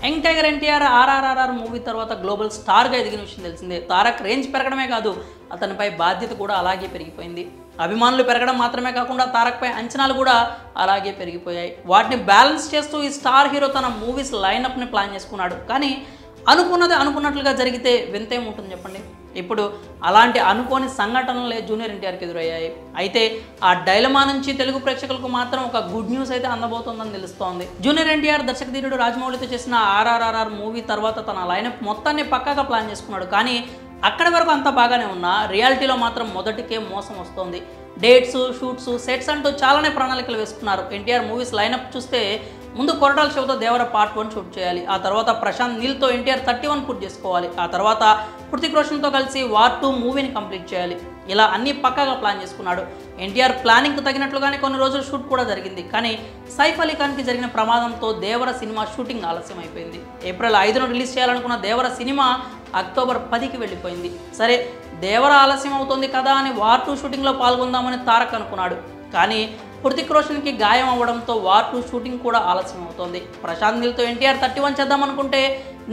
Young tiger NTR ఆర్ఆర్ఆర్ఆర్ movie తర్వాత global స్టార్గా ఎదిగిన విషయం తెలిసిందే. తారక్ రేంజ్ పెరగడమే కాదు, అతనిపై బాధ్యత కూడా అలాగే పెరిగిపోయింది. అభిమానులు పెరగడం మాత్రమే కాకుండా తారక్పై అంచనాలు కూడా అలాగే పెరిగిపోయాయి. వాటిని బ్యాలెన్స్ చేస్తూ ఈ స్టార్ హీరో తన మూవీస్ లైనప్ని ప్లాన్ చేసుకున్నాడు. కానీ అనుకున్నది అనుకున్నట్లుగా జరిగితే వింతేముంటుంది చెప్పండి. ఇప్పుడు అలాంటి అనుకోని సంఘటనలే జూనియర్ ఎన్టీఆర్కి ఎదురయ్యాయి. అయితే ఆ డైలమా నుంచి తెలుగు ప్రేక్షకులకు మాత్రం ఒక గుడ్ న్యూస్ అయితే అందబోతోందని తెలుస్తోంది. జూనియర్ ఎన్టీఆర్ దర్శకధీరుడు రాజమౌళితో చేసిన ఆర్ఆర్ఆర్ఆర్ మూవీ తర్వాత తన లైనప్ మొత్తాన్ని పక్కాగా ప్లాన్ చేసుకున్నాడు. కానీ అక్కడి వరకు అంతా బాగానే ఉన్నా రియాలిటీలో మాత్రం మొదటికే మోసం వస్తోంది. డేట్స్, షూట్స్, సెట్స్ అంటూ చాలానే ప్రణాళికలు వేసుకున్నారు. ఎన్టీఆర్ మూవీస్ లైనప్ చూస్తే ముందు కొరటాల శివతో దేవర పార్ట్ 1 షూట్ చేయాలి. ఆ తర్వాత ప్రశాంత్ నీల్తో ఎన్టీఆర్ 31 పూర్తి చేసుకోవాలి. ఆ తర్వాత హృతిక్ రోషన్తో కలిసి వార్ 2 మూవీని కంప్లీట్ చేయాలి. ఇలా అన్ని పక్కాగా ప్లాన్ చేసుకున్నాడు. ఎన్టీఆర్ ప్లానింగ్కు తగినట్లుగానే కొన్ని రోజులు షూట్ కూడా జరిగింది. కానీ సైఫ్ అలీ ఖాన్కి జరిగిన ప్రమాదంతో దేవర సినిమా షూటింగ్ ఆలస్యం అయిపోయింది. ఏప్రిల్ 5న రిలీజ్ చేయాలనుకున్న దేవర సినిమా అక్టోబర్ 10కి వెళ్ళిపోయింది. సరే, దేవర ఆలస్యం అవుతుంది కదా అని వార్ 2 షూటింగ్లో పాల్గొందామని తారక్ అనుకున్నాడు. కానీ హృతిక్ రోషన్కి గాయం అవ్వడంతో వార్ 2 షూటింగ్ కూడా ఆలస్యం అవుతోంది. ప్రశాంత్ నీల్తో ఎన్టీఆర్ 31 చేద్దామనుకుంటే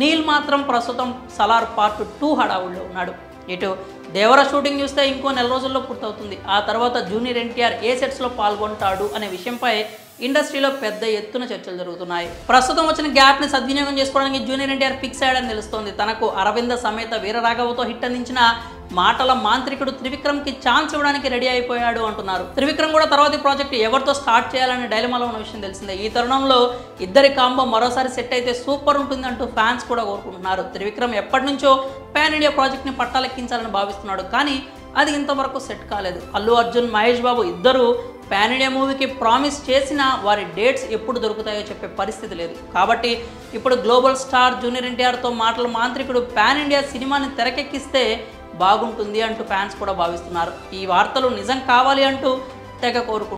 నీల్ మాత్రం ప్రస్తుతం సలార్ పార్ట్ 2 హడావుల్లో ఉన్నాడు. ఇటు దేవర షూటింగ్ చూస్తే ఇంకో నెల రోజుల్లో పూర్తవుతుంది. ఆ తర్వాత జూనియర్ ఎన్టీఆర్ ఏ సెట్స్లో పాల్గొంటాడు అనే విషయంపై ఇండస్ట్రీలో పెద్ద ఎత్తున చర్చలు జరుగుతున్నాయి. ప్రస్తుతం వచ్చిన గ్యాప్ని సద్వినియోగం చేసుకోవడానికి జూనియర్ ఎన్టీఆర్ ఫిక్స్ అయ్యాడని తెలుస్తోంది. తనకు అరవింద సమేత వీరరాఘవతో హిట్ అందించిన మాటల మాంత్రికుడు త్రివిక్రమ్కి ఛాన్స్ ఇవ్వడానికి రెడీ అయిపోయాడు అంటున్నారు. త్రివిక్రమ్ కూడా తర్వాతి ప్రాజెక్ట్ ఎవరితో స్టార్ట్ చేయాలనే డైలమాలో ఉన్న విషయం తెలిసిందే. ఈ తరుణంలో ఇద్దరి కాంబో మరోసారి సెట్ అయితే సూపర్ ఉంటుంది అంటూ ఫ్యాన్స్ కూడా కోరుకుంటున్నారు. త్రివిక్రమ్ ఎప్పటి నుంచో పాన్ ఇండియా ప్రాజెక్ట్ని పట్టాలెక్కించాలని భావిస్తున్నాడు. కానీ అది ఇంతవరకు సెట్ కాలేదు. అల్లు అర్జున్, మహేష్ బాబు ఇద్దరు పాన్ ఇండియా మూవీకి ప్రామిస్ చేసినా వారి డేట్స్ ఎప్పుడు దొరుకుతాయో చెప్పే పరిస్థితి లేదు. కాబట్టి ఇప్పుడు గ్లోబల్ స్టార్ జూనియర్ ఎన్టీఆర్తో మాటల మాంత్రికుడు పాన్ ఇండియా సినిమాని తెరకెక్కిస్తే బాగుంటుంది అంటూ ఫ్యాన్స్ కూడా భావిస్తున్నారు. ఈ వార్తలు నిజం కావాలి అంటూ తెగ కోరుకుంటున్నారు.